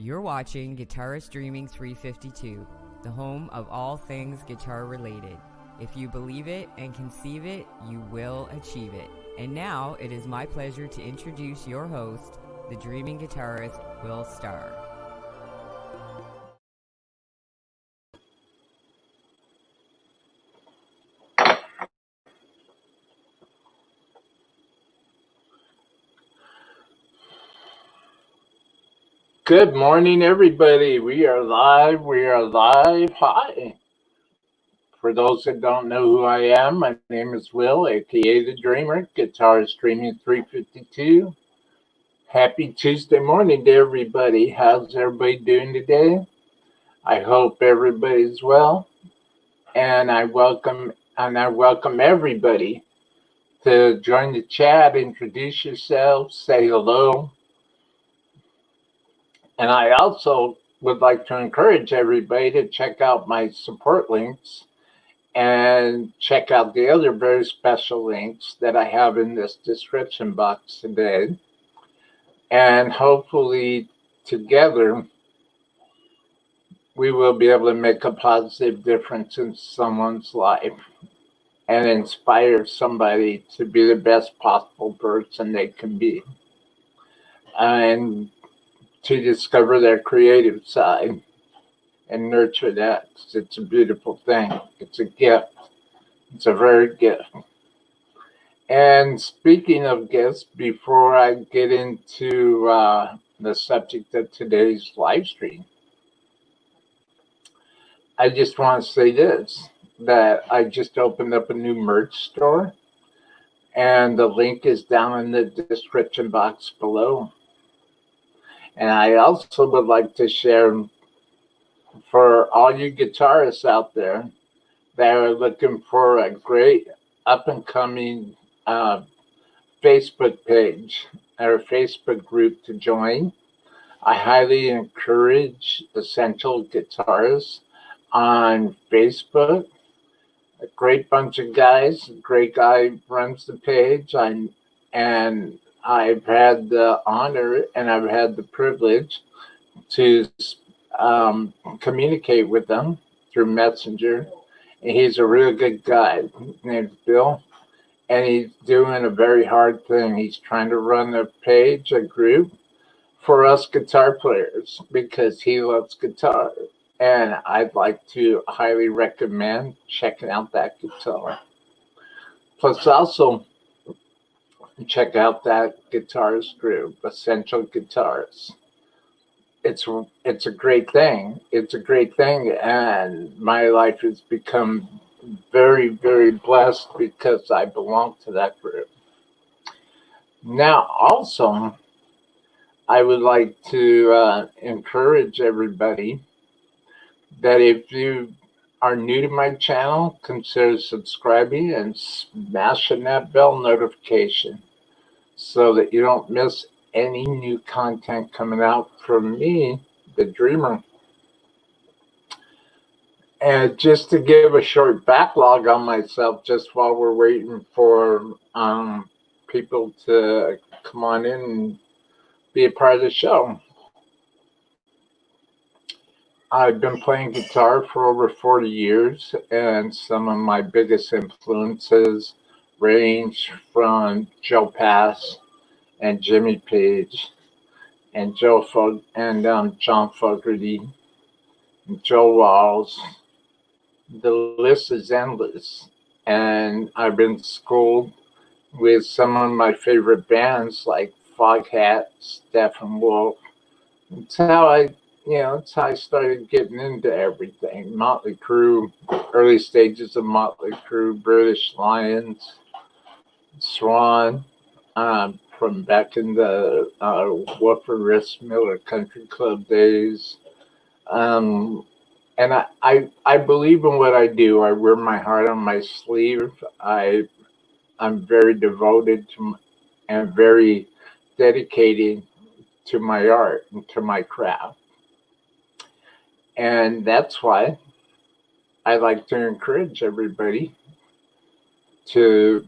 You're watching Guitarist Dreaming 352, the home of all things guitar related. If you believe it and conceive it, you will achieve it. And now it is my pleasure to introduce your host, the dreaming guitarist, Will Starr. Good morning, everybody. We are live. Hi. For those that don't know who I am, my name is Will, aka The Dreamer, Guitarist Dreaming 352. Happy Tuesday morning to everybody. How's everybody doing today? I hope everybody's well. And I welcome everybody to join the chat, introduce yourselves, say hello. And I also would like to encourage everybody to check out my support links and check out the other very special links that I have in this description box today. And hopefully together we will be able to make a positive difference in someone's life and inspire somebody to be the best possible person they can be. And to discover their creative side and nurture that. It's a beautiful thing. It's a gift. It's a rare gift. And speaking of gifts, before I get into the subject of today's live stream, I just want to say this, that I just opened up a new merch store, and the link is down in the description box below. And I also would like to share for all you guitarists out there that are looking for a great up-and-coming Facebook page or Facebook group to join. I highly encourage Essential Guitarists on Facebook. A great bunch of guys. A great guy runs the page. And I've had the honor and I've had the privilege to communicate with them through Messenger. And he's a real good guy. His name's Bill. And he's doing a very hard thing. He's trying to run a page, a group for us guitar players because he loves guitar. And I'd like to highly recommend checking out that guitar. Plus also check out that guitarist group, Essential Guitarists. It's a great thing. It's a great thing, and my life has become very, very blessed because I belong to that group. Now, also, I would like to encourage everybody that if you are new to my channel, consider subscribing and smashing that bell notification so that you don't miss any new content coming out from me, the Dreamer. And just to give a short backlog on myself, just while we're waiting for people to come on in and be a part of the show. I've been playing guitar for over 40 years, and some of my biggest influences range from Joe Pass and Jimmy Page and John Fogerty and Joe Walls. The list is endless, and I've been schooled with some of my favorite bands like Foghat, Steppenwolf. It's how I started getting into everything. Motley Crue, early stages of Motley Crue, British Lions, Swan, from back in the Whooper Wrist Miller Country Club days. And I believe in what I do. I wear my heart on my sleeve. I'm very devoted to and very dedicated to my art and to my craft. And that's why I like to encourage everybody to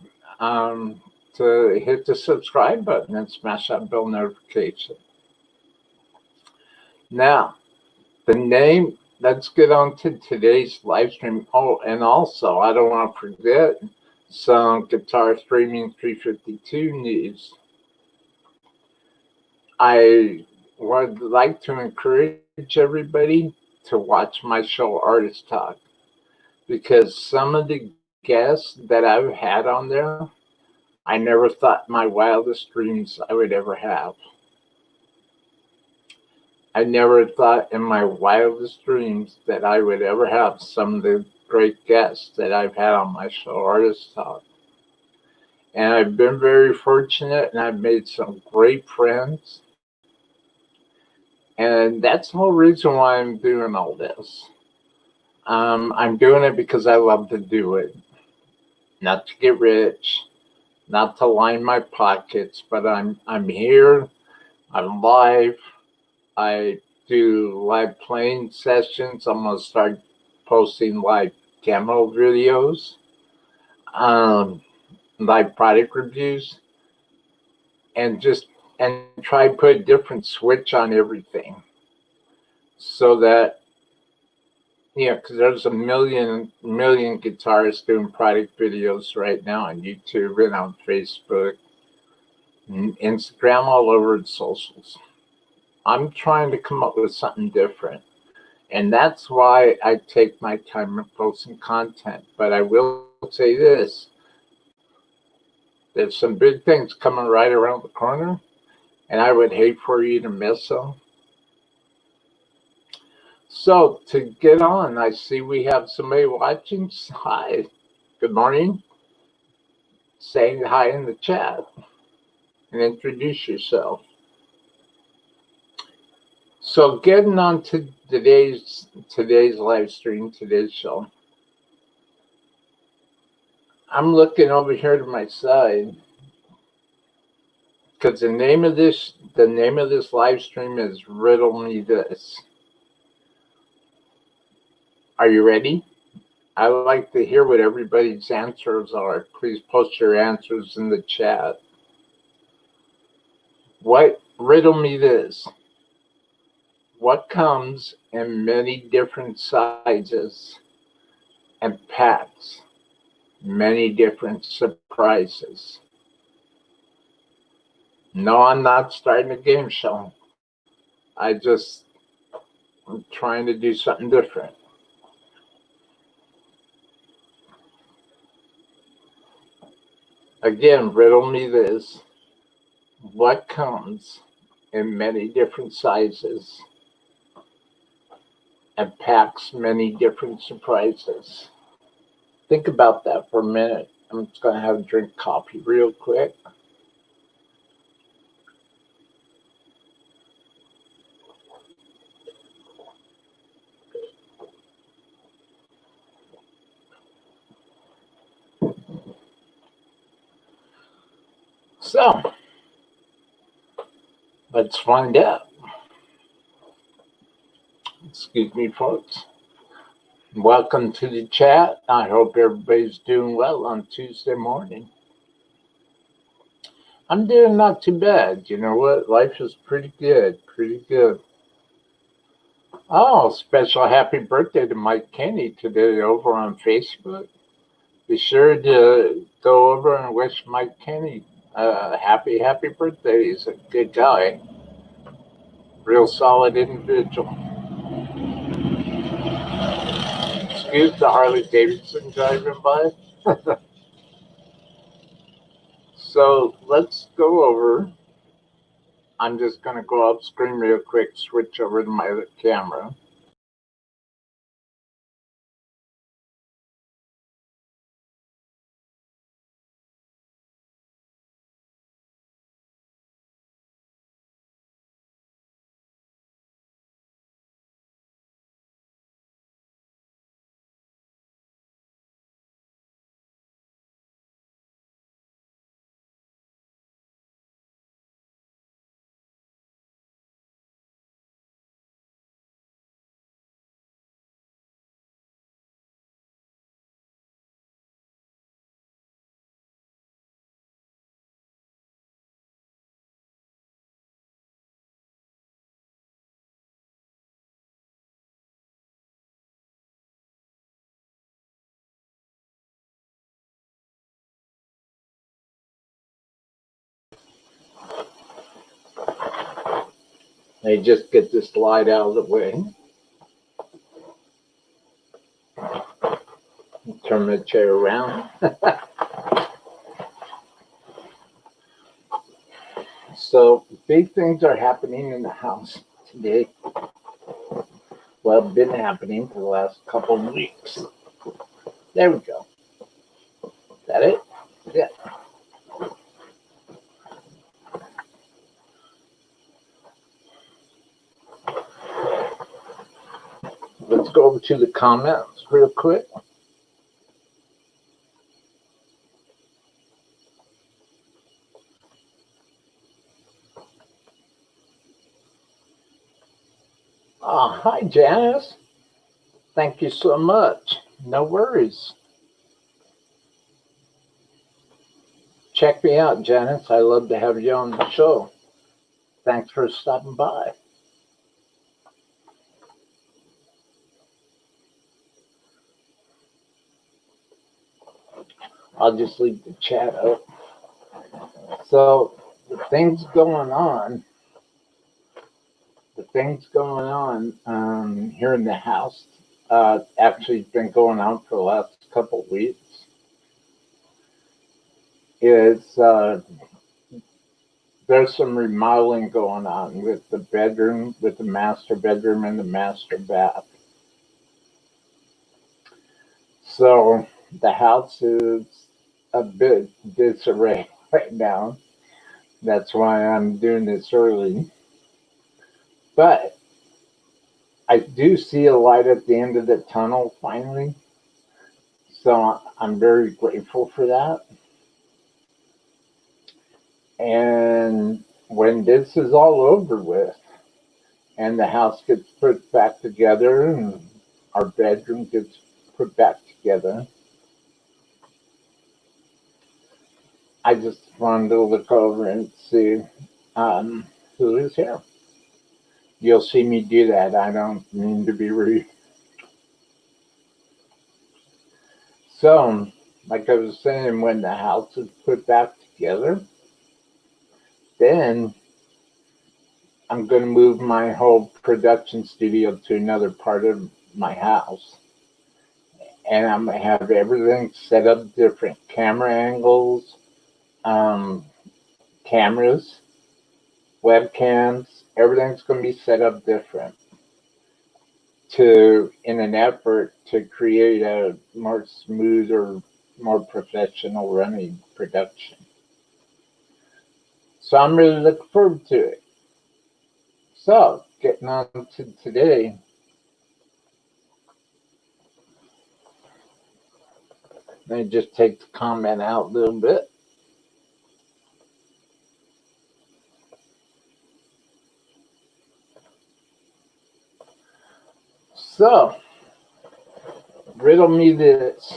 hit the subscribe button and smash that bell notification. Now, the name, let's get on to today's live stream. Oh, and also, I don't want to forget some Guitar Streaming 352 news. I would like to encourage everybody to watch my show Artist Talk, because some of the guests that I've had on there, I never thought in my wildest dreams I would ever have. I never thought in my wildest dreams that I would ever have some of the great guests that I've had on my show Artist Talk. And I've been very fortunate, and I've made some great friends. And that's the whole reason why I'm doing all this. I'm doing it because I love to do it, not to get rich, not to line my pockets, but I'm here, I'm live, I do live playing sessions. I'm gonna start posting live demo videos, live product reviews, and try to put a different switch on everything, so that, because there's a million guitarists doing product videos right now on YouTube and on Facebook and Instagram, all over the socials. I'm trying to come up with something different. And that's why I take my time in posting content. But I will say this, there's some big things coming right around the corner, and I would hate for you to miss them. So to get on, I see we have somebody watching. Hi, good morning. Say hi in the chat and introduce yourself. So getting on to today's live stream, today's show. I'm looking over here to my side, because the name of this live stream is Riddle Me This. Are you ready? I would like to hear what everybody's answers are. Please post your answers in the chat. Riddle me this. What comes in many different sizes and packs many different surprises? No, I'm not starting a game show. I'm trying to do something different. Again, riddle me this. What comes in many different sizes and packs many different surprises? Think about that for a minute. I'm just going to have a drink coffee real quick. So, let's find out. Excuse me, folks. Welcome to the chat. I hope everybody's doing well on Tuesday morning. I'm doing not too bad. You know what? Life is pretty good. Oh, special happy birthday to Mike Kenny today over on Facebook. Be sure to go over and wish Mike Kenny happy birthday. He's a good guy. Real solid individual. Excuse the Harley Davidson driving by. So let's go over. I'm just going to go up screen real quick, switch over to my other camera. They just get this light out of the way. Turn the chair around. So big things are happening in the house today. Well, been happening for the last couple of weeks. There we go. Is that it? Yeah. Let's go over to the comments real quick. Hi, Janice. Thank you so much. No worries. Check me out, Janice. I love to have you on the show. Thanks for stopping by. I'll just leave the chat up. So the things going on here in the house actually been going on for the last couple of weeks. Is there's some remodeling going on with the bedroom, with the master bedroom and the master bath. So the house is a bit disarray right now. That's why I'm doing this early. But I do see a light at the end of the tunnel finally. So I'm very grateful for that. And when this is all over with and the house gets put back together and our bedroom gets put back together, I just wanted to look over and see who is here. You'll see me do that. I don't mean to be rude. So, like I was saying, when the house is put back together, then I'm going to move my whole production studio to another part of my house. And I'm going to have everything set up different. Camera angles, cameras, webcams, everything's going to be set up different in an effort to create a more smoother, more professional running production. So I'm really looking forward to it. So getting on to today. Let me just take the comment out a little bit. So, riddle me this.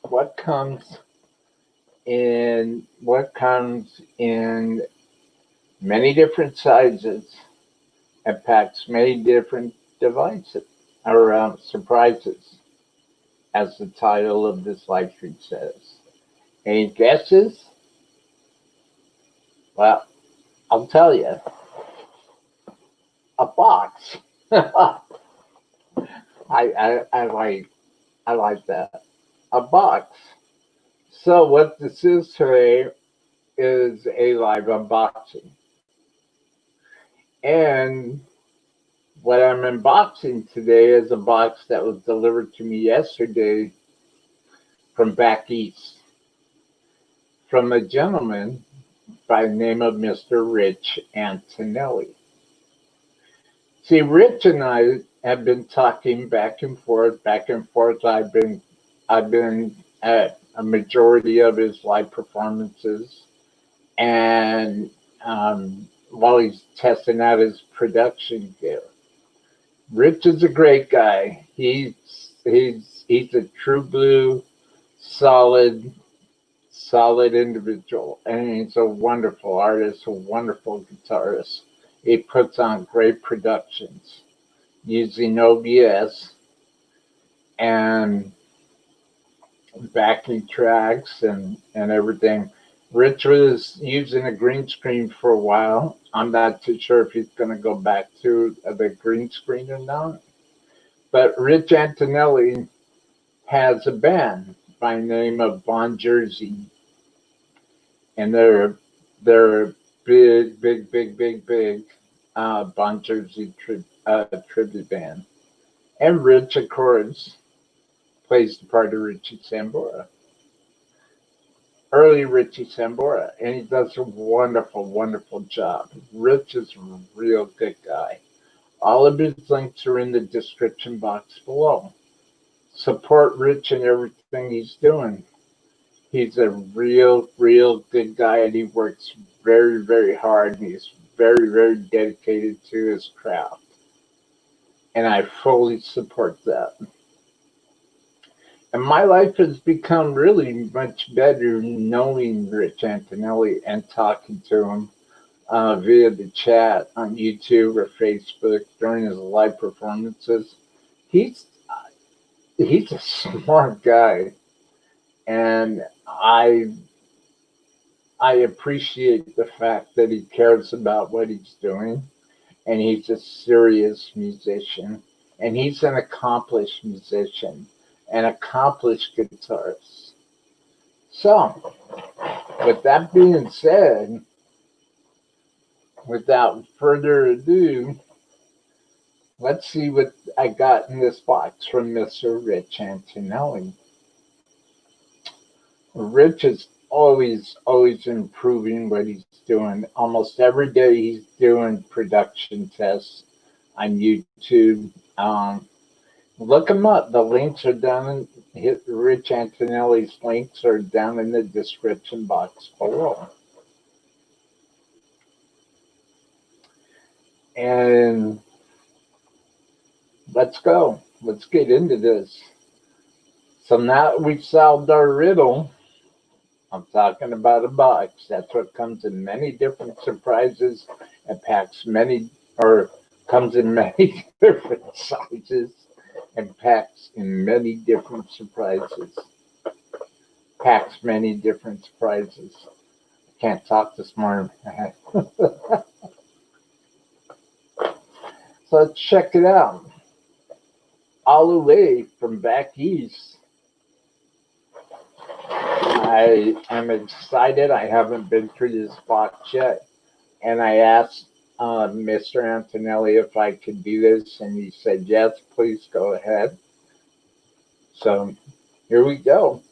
What comes in many different sizes and packs many different devices or surprises, as the title of this live stream says. Any guesses? Well, I'll tell you. A box. I like that. A box. So what this is today is a live unboxing. And what I'm unboxing today is a box that was delivered to me yesterday from back east from a gentleman by the name of Mr. Rich Antonelli. See, Rich and I have been talking back and forth. I've been at a majority of his live performances, and while he's testing out his production gear. Rich is a great guy. He's a true blue, solid individual, and he's a wonderful artist, a wonderful guitarist. He puts on great productions using OBS and backing tracks and everything. Rich was using a green screen for a while. I'm not too sure if he's going to go back to the green screen or not. But Rich Antonelli has a band by the name of Bon Jersey, and they're a big Bon Jersey tribute band. And Rich, of course, plays the part of Richie Sambora, early Richie Sambora, and he does a wonderful job. Rich is a real good guy. All of his links are in the description box below. Support Rich in everything he's doing. He's a real good guy, and he works very hard, and he's very dedicated to his craft. And I fully support that. And my life has become really much better knowing Rich Antonelli and talking to him via the chat on YouTube or Facebook during his live performances. He's he's a smart guy, and I appreciate the fact that he cares about what he's doing, and he's a serious musician, and he's an accomplished musician, an accomplished guitarist. So, with that being said, without further ado, let's see what I got in this box from Mr. Rich Antonelli. Rich is always improving what he's doing. Almost every day he's doing production tests on YouTube. Look him up. The links are down in Rich Antonelli's links are down in the description box below. And let's go. Let's get into this. So now that we've solved our riddle, I'm talking about a box. That's what comes in many different surprises and comes in many different sizes and packs in many different surprises. Packs many different surprises. I can't talk this morning. So let's check it out. All the way from back east, I am excited. I haven't been through this box yet. And I asked Mr. Antonelli if I could do this, and he said, yes, please go ahead. So here we go.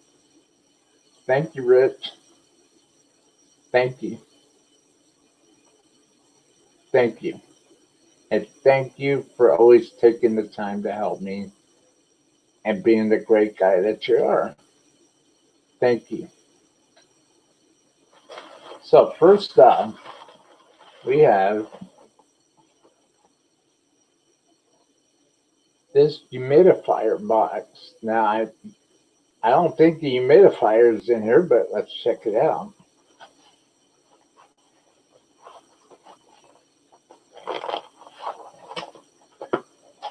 Thank you, Rich. Thank you. Thank you. And thank you for always taking the time to help me and being the great guy that you are. Thank you. So first up, we have this humidifier box. Now, I don't think the humidifier is in here, but let's check it out.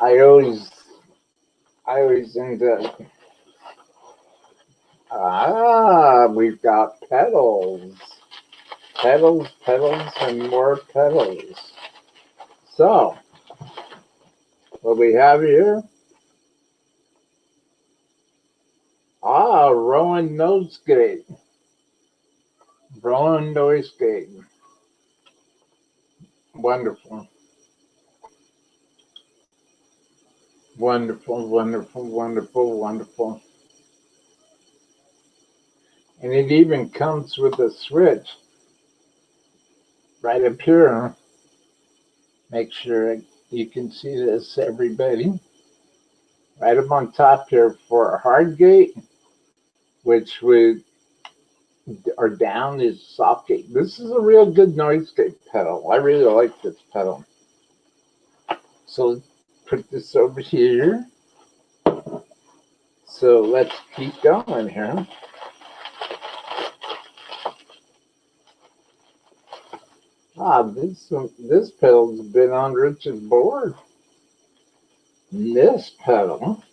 I always end up. We've got pedals, and more pedals. So, what we have here? Rowan nose gate. Rowan noise gate. Wonderful. Wonderful. And it even comes with a switch right up here. Make sure you can see this, everybody. Right up on top here for a hard gate, which or down is soft gate. This is a real good noise gate pedal. I really like this pedal. So let's put this over here. So let's keep going here. This pedal's been on Rich's board. This pedal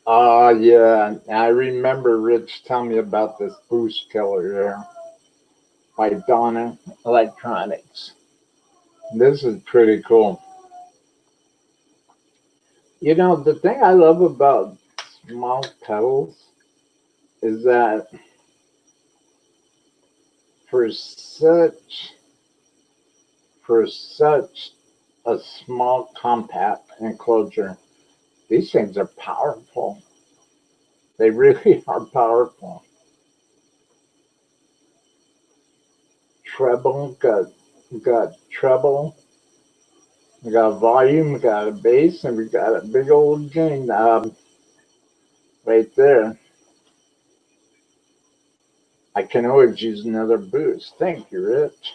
Yeah. I remember Rich telling me about this boost killer there by Dunham Electronics. This is pretty cool. You know, the thing I love about small pedals is that for such for such a small compact enclosure, these things are powerful. They really are powerful. Treble, got treble, we got volume, we got a bass, and we got a big old gain knob right there. I can always use another boost. Thank you, Rich.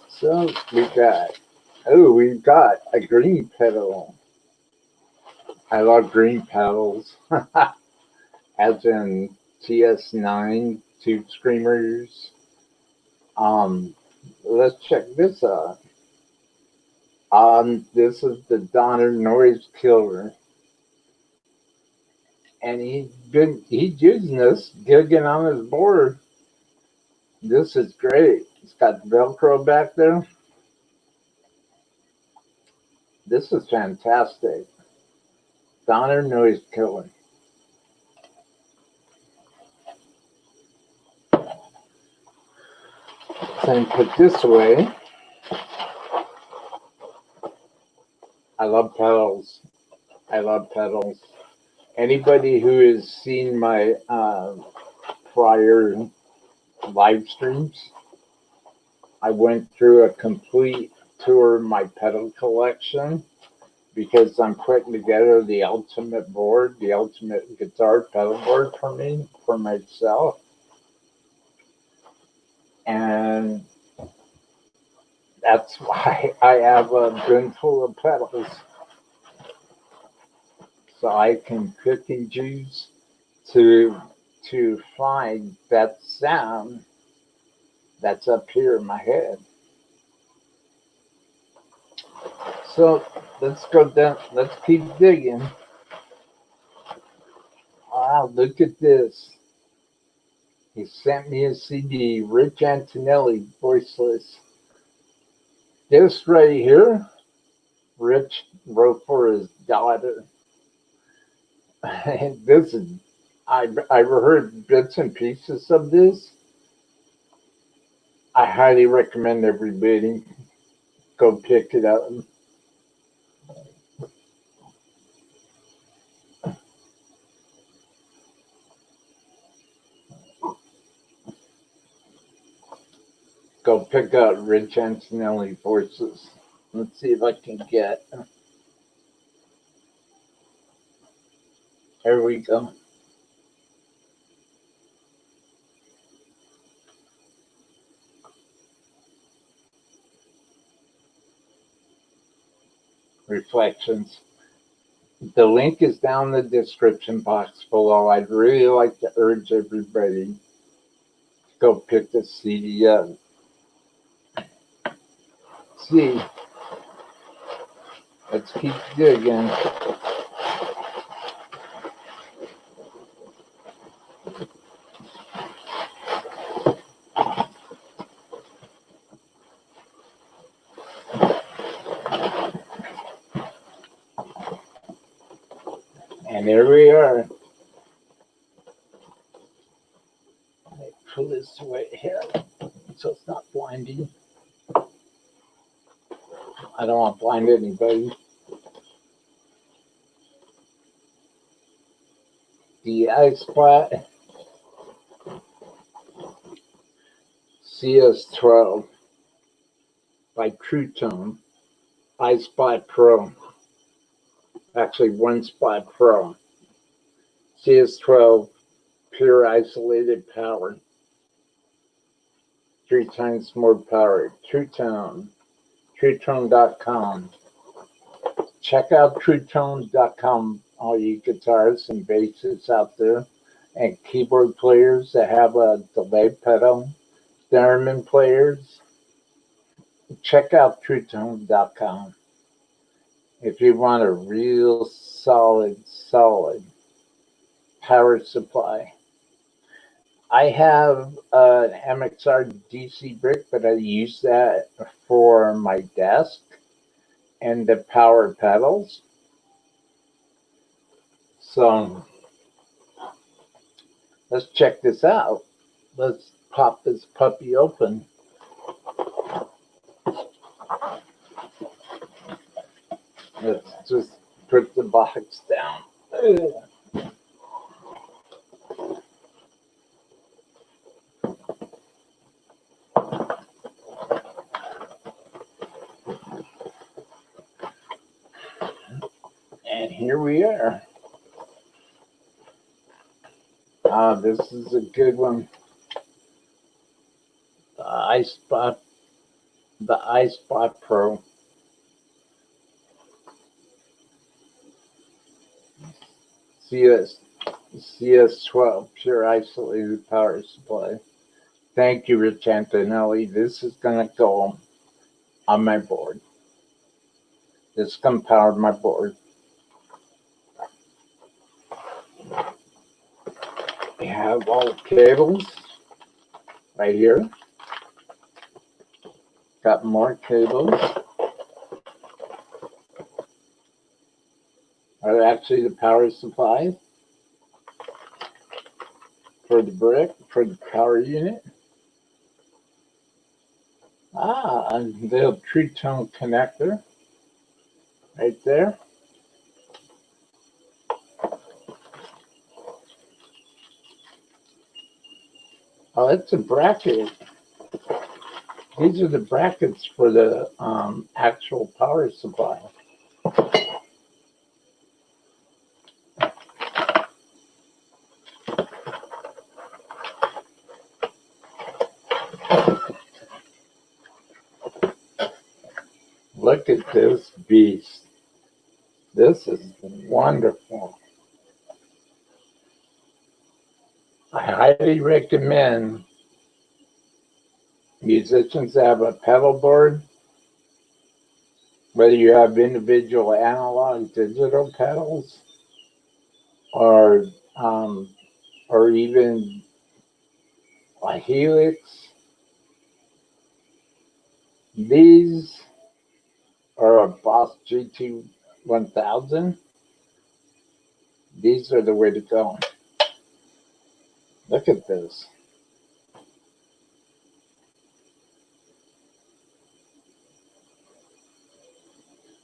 So we've got a green pedal. I love green pedals, as in TS9 Tube Screamers. Let's check this out. This is the Donner Noise Killer, and he's using this gigging on his board. This is great. It's got Velcro back there. This is fantastic. Donner Noise Killer. Then put this away. I love pedals. I love pedals. Anybody who has seen my prior live streams, I went through a complete tour of my pedal collection because I'm putting together the ultimate board, the ultimate guitar pedal board for myself. And that's why I have a bin full of pedals. So I can pick and choose to find that sound that's up here in my head. So let's go down, let's keep digging. Wow, look at this. He sent me a CD, Rich Antonelli, voiceless. This right here, Rich wrote for his daughter. And this is, I've heard bits and pieces of this. I highly recommend everybody go pick it up. Go pick out Rich Antonelli voices. Let's see if I can get. There we go. Reflections. The link is down in the description box below. I'd really like to urge everybody to go pick the CD up. See, let's keep digging. And there we are. Pull this away here so it's not blinding. I don't want to blind anybody. The iSpot CS12 by True Tone iSpot Pro. Actually, One Spot Pro. CS12 pure isolated power. 3 times more power. True Tone. TrueTone.com. Check out TrueTone.com, all you guitarists and bassists out there, and keyboard players that have a delay pedal. theremin players, check out truetone.com. If you want a real solid power supply. I have an MXR DC brick, but I use that for my desk and the power pedals. So let's check this out. Let's pop this puppy open. Let's just put the box down. And here we are. This is a good one. The iSpot Pro. CS12 pure isolated power supply. Thank you, Rich Antonelli. This is going to go on my board. This is going to power my board. We have all the cables right here. Got more cables. Are actually the power supply for the brick, for the power unit. And the true tone connector right there. Oh, it's a bracket. These are the brackets for the actual power supply. Look at this beast. This is wonderful. I highly recommend musicians have a pedal board, whether you have individual analog digital pedals or even a Helix. These are a Boss GT 1000. These are the way to go. Look at this.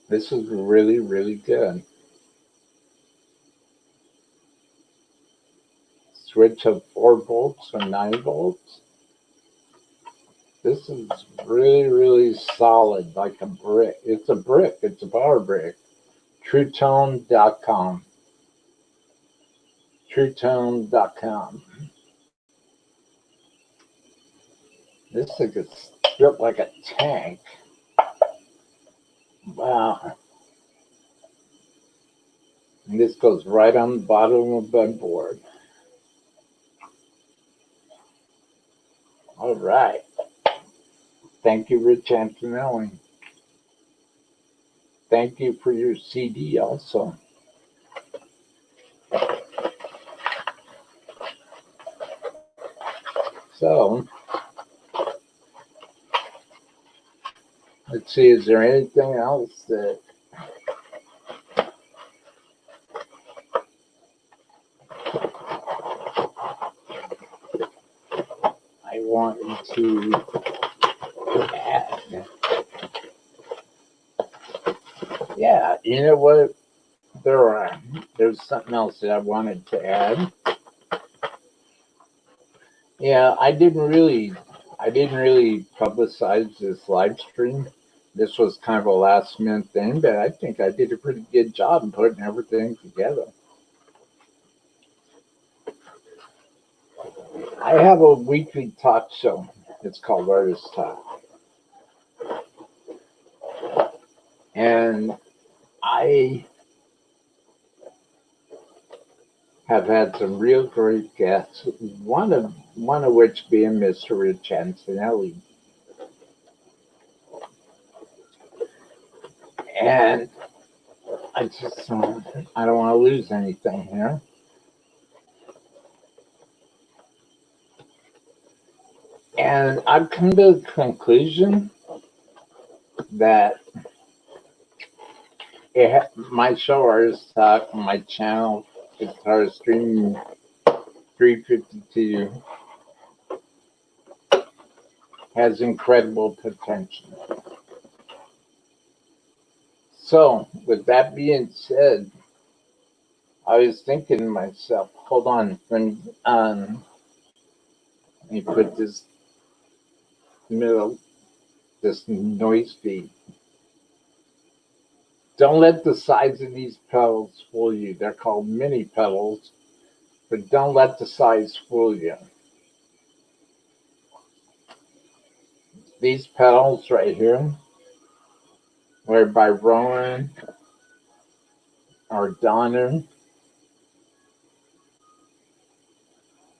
This is really, really good. Switch of 4 volts or 9 volts. This is really, really solid, like a brick. It's a brick. It's a power brick. TrueTone.com. TrueTone.com. This thing is built like a tank. Wow. And this goes right on the bottom of the board. All right. Thank you, Rich Antonelli. Thank you for your CD also. So, let's see, is there anything else that I want to add? Yeah, you know what? There's something else that I wanted to add. Yeah, I didn't really publicize this live stream. This was kind of a last minute thing, but I think I did a pretty good job in putting everything together. I have a weekly talk show. It's called Artist Talk. And I have had some real great guests. One of which being Mr. Rich Antonelli. And I don't want to lose anything here. And I've come to the conclusion that my show, Artist Talk, my channel, Guitar Streaming 352, has incredible potential. So, with that being said, I was thinking to myself, hold on, let me put this noise feed. Don't let the size of these pedals fool you. They're called mini pedals, but don't let the size fool you. These pedals right here were by Rowan or Dunham,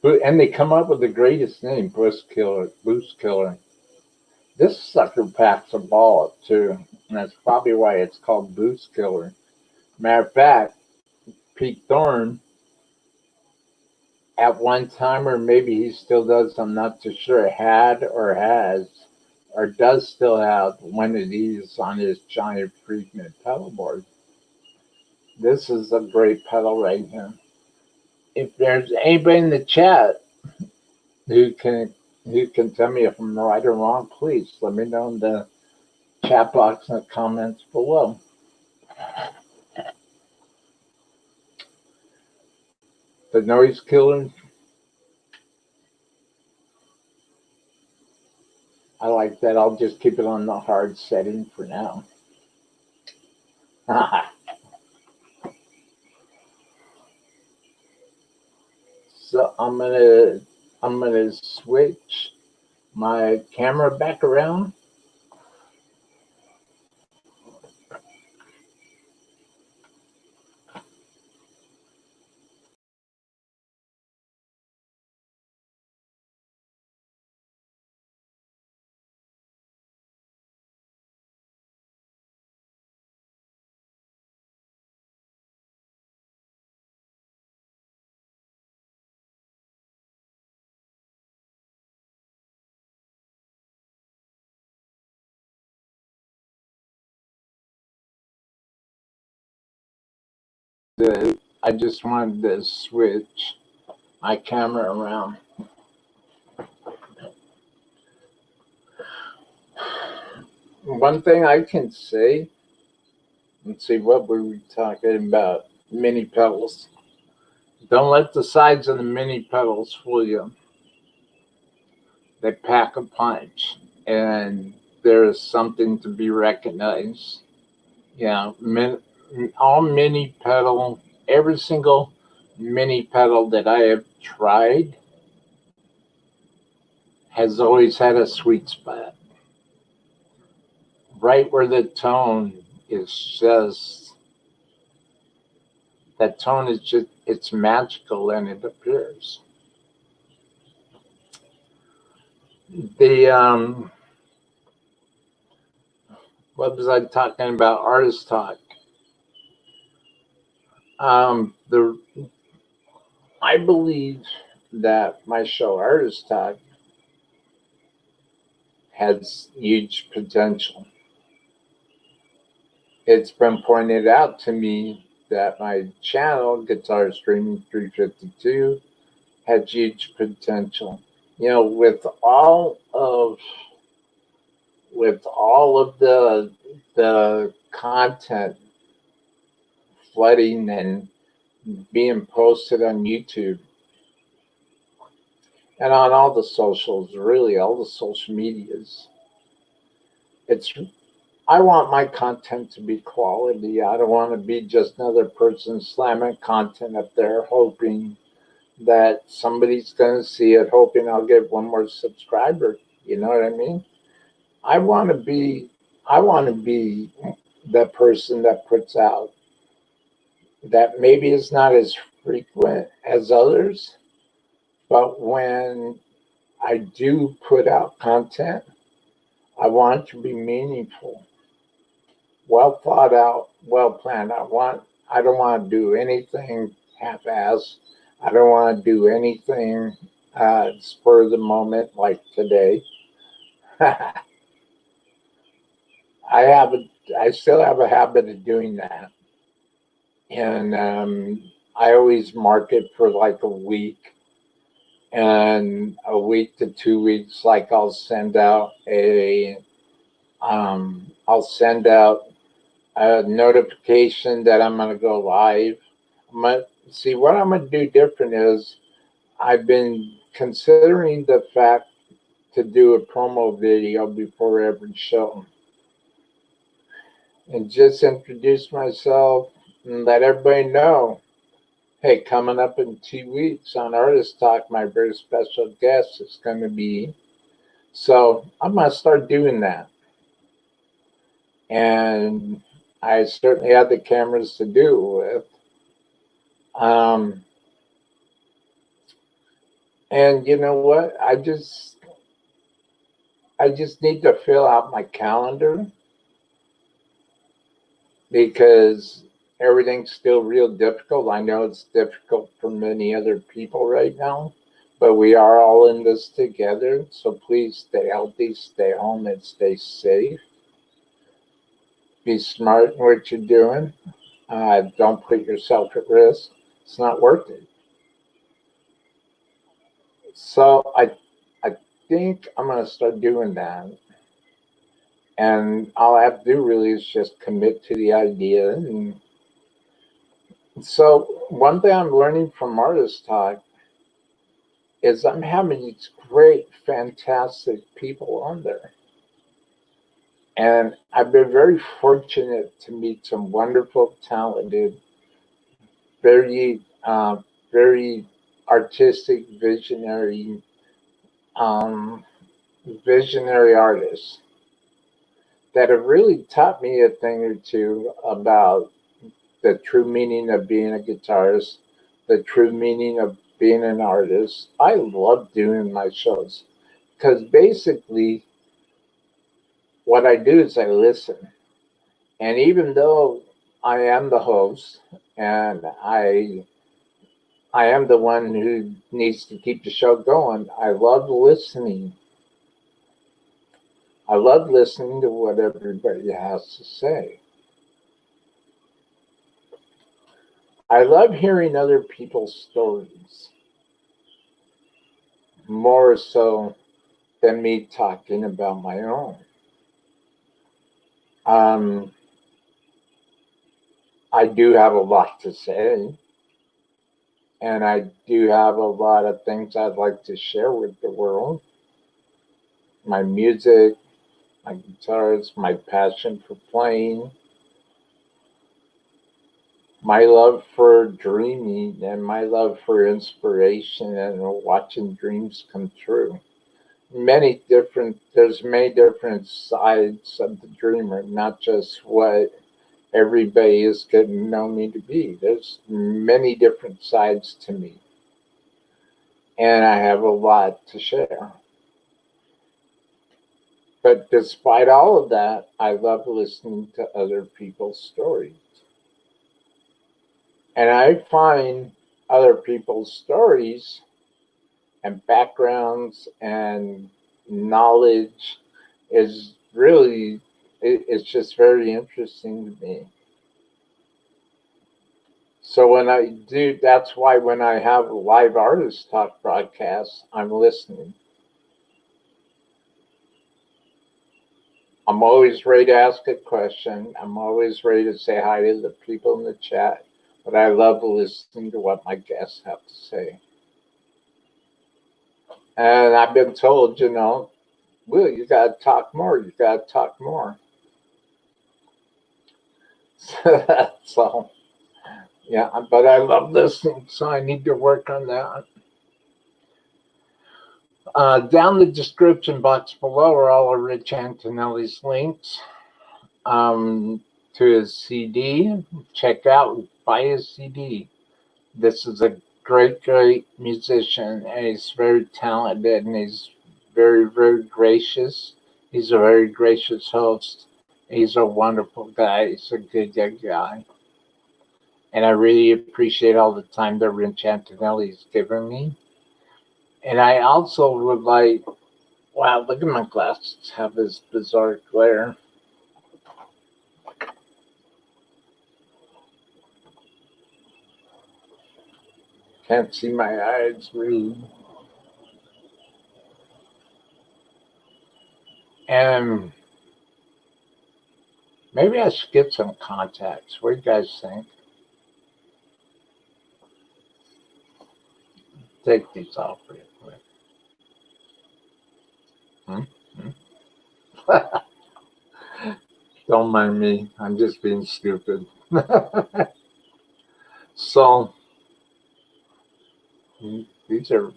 and they come up with the greatest name, Boost Killer. This sucker packs a ball too, and that's probably why it's called Boost Killer. Matter of fact, Pete Thorne, at one time, or maybe he still does, I'm not too sure, had or has, or does still have one of these on his giant Friedman pedal board. This is a great pedal right here. If there's anybody in the chat who can tell me if I'm right or wrong, please let me know in the chat box and the comments below. The noise killer, I like that. I'll just keep it on the hard setting for now. So I'm gonna switch my camera back around. I just wanted to switch my camera around. One thing I can say, let's see, what were we talking about? Mini pedals. Don't let the sides of the mini pedals fool you. They pack a punch, and there is something to be recognized. Yeah, all mini pedal, every single mini pedal that I have tried has always had a sweet spot. Right where the tone is just, that tone is just, it's magical and it appears. What was I talking about? Artist Talk. I believe that my show, Artist Talk, has huge potential. It's been pointed out to me that my channel, Guitar Streaming 352, has huge potential. You know, with all of the content flooding and being posted on YouTube and on all the socials, really all the social medias, I want my content to be quality. I don't want to be just another person slamming content up there hoping that somebody's going to see it, hoping I'll get one more subscriber. You know what I mean? I want to be the person that puts out that maybe is not as frequent as others, but when I do put out content, I want it to be meaningful, well thought out, well planned. I don't want to do anything half-assed. I don't want to do anything spur of the moment like today. I have I still have a habit of doing that, and I always mark it for like a week, and a week to 2 weeks. Like I'll send out a notification that I'm going to go live. See, what I'm going to do different is I've been considering the fact to do a promo video before every show and just introduce myself and let everybody know, hey, coming up in 2 weeks on Artist Talk, my very special guest is going to be. So I'm going to start doing that. And I certainly have the cameras to do it with. And you know what? I just need to fill out my calendar because everything's still real difficult. I know it's difficult for many other people right now, but we are all in this together. So please stay healthy, stay home, and stay safe. Be smart in what you're doing. Don't put yourself at risk. It's not worth it. So I think I'm going to start doing that. And all I have to do really is just commit to the idea. And so one thing I'm learning from Artist Talk is I'm having these great, fantastic people on there. And I've been very fortunate to meet some wonderful, talented, very, very artistic, visionary artists that have really taught me a thing or two about the true meaning of being a guitarist, the true meaning of being an artist. I love doing my shows because basically what I do is I listen. And even though I am the host and I am the one who needs to keep the show going, I love listening. I love listening to what everybody has to say. I love hearing other people's stories, more so than me talking about my own. I do have a lot to say, and I do have a lot of things I'd like to share with the world. My music, my guitars, my passion for playing, my love for dreaming, and my love for inspiration and watching dreams come true. There's many different sides of the dreamer, not just what everybody is getting to know me to be. There's many different sides to me, and I have a lot to share. But despite all of that, I love listening to other people's stories. And I find other people's stories and backgrounds and knowledge is really, it's just very interesting to me. So that's why when I have live Artist Talk broadcasts, I'm listening. I'm always ready to ask a question. I'm always ready to say hi to the people in the chat, but I love listening to what my guests have to say. And I've been told, Will, you got to talk more. You got to talk more. So, yeah, but I love listening, so I need to work on that. Down the description box below are all of Rich Antonelli's links to his CD. Check out, buy his CD. This is a great, great musician, and he's very talented, and he's very, very gracious. He's a very gracious host. He's a wonderful guy. He's a good, good guy. And I really appreciate all the time that Rich Antonelli's given me. And I also would like, wow, look at my glasses have this bizarre glare. Can't see my eyes read. And maybe I should get some contacts. What do you guys think? Take these off real quick. Don't mind me. I'm just being stupid. So these are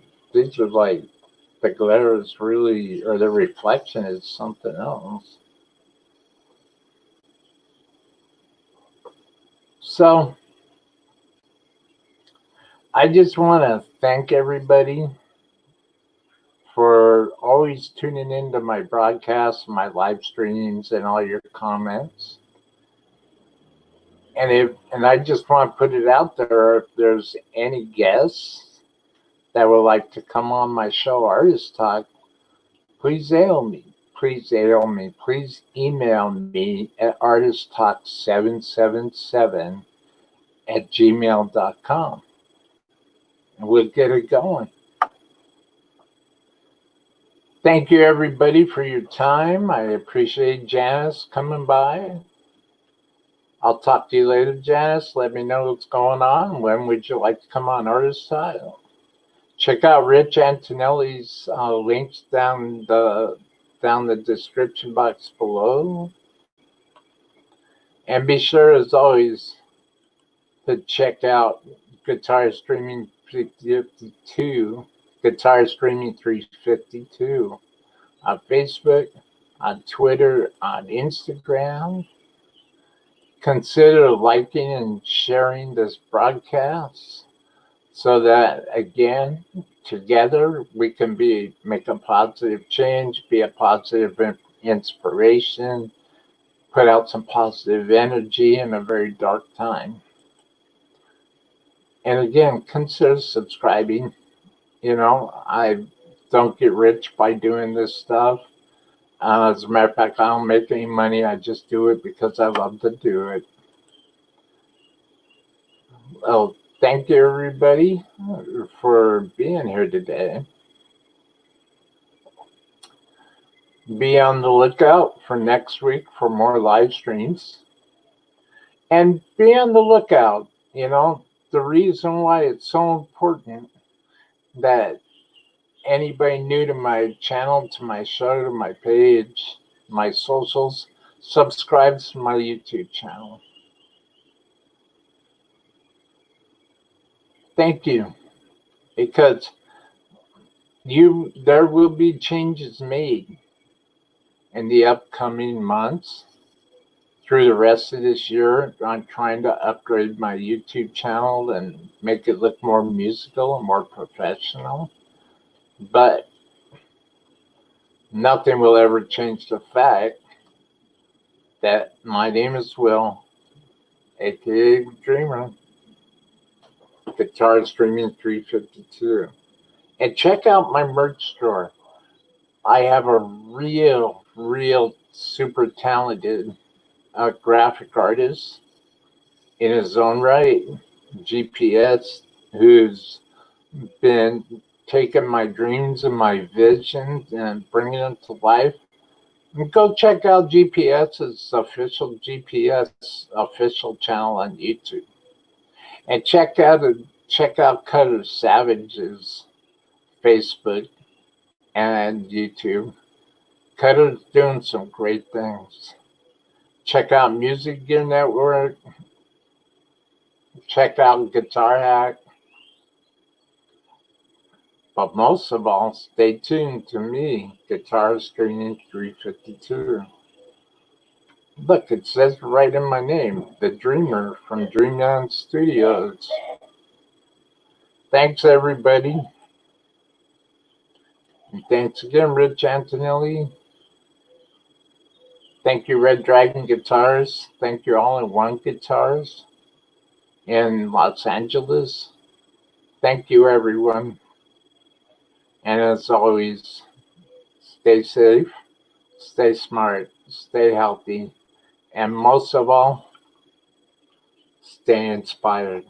like, the glare is really, or the reflection is something else. So I just want to thank everybody for always tuning into my broadcasts, my live streams, and all your comments. And I just want to put it out there, if there's any guests that would like to come on my show, Artist Talk, please email me. Please email me at artisttalk777 at gmail.com. And we'll get it going. Thank you, everybody, for your time. I appreciate Janice coming by. I'll talk to you later, Janice. Let me know what's going on. When would you like to come on Artist Talk? Check out Rich Antonelli's links down the description box below. And be sure, as always, to check out Guitar Streaming 352, Guitar Streaming 352 on Facebook, on Twitter, on Instagram. Consider liking and sharing this broadcast so that, again, together we can make a positive change, be a positive inspiration, put out some positive energy in a very dark time. And again, consider subscribing. You know, I don't get rich by doing this stuff. As a matter of fact, I don't make any money. I just do it because I love to do it. Well, thank you, everybody, for being here today. Be on the lookout for next week for more live streams. And be on the lookout. You know, the reason why it's so important that anybody new to my channel, to my show, to my page, my socials, subscribes to my YouTube channel. Thank you. Because there will be changes made in the upcoming months. Through the rest of this year, I'm trying to upgrade my YouTube channel and make it look more musical and more professional. But nothing will ever change the fact that my name is Will, aka Dreamer, Guitar Streaming 352. And check out my merch store. I have a real super talented graphic artist in his own right, GPS, who's been taking my dreams and my visions and bringing them to life. And go check out GPS's official channel on YouTube, and check out Cutter Savage's Facebook and YouTube. Cutter's doing some great things. Check out Music Gear Network. Check out Guitar Hack. But most of all, stay tuned to me, Guitar Streaming 352. Look, it says right in my name, The Dreamer from Dreamland Studios. Thanks, everybody. And thanks again, Rich Antonelli. Thank you, Red Dragon Guitars. Thank you, All in One Guitars in Los Angeles. Thank you, everyone. And as always, stay safe, stay smart, stay healthy, and most of all, stay inspired.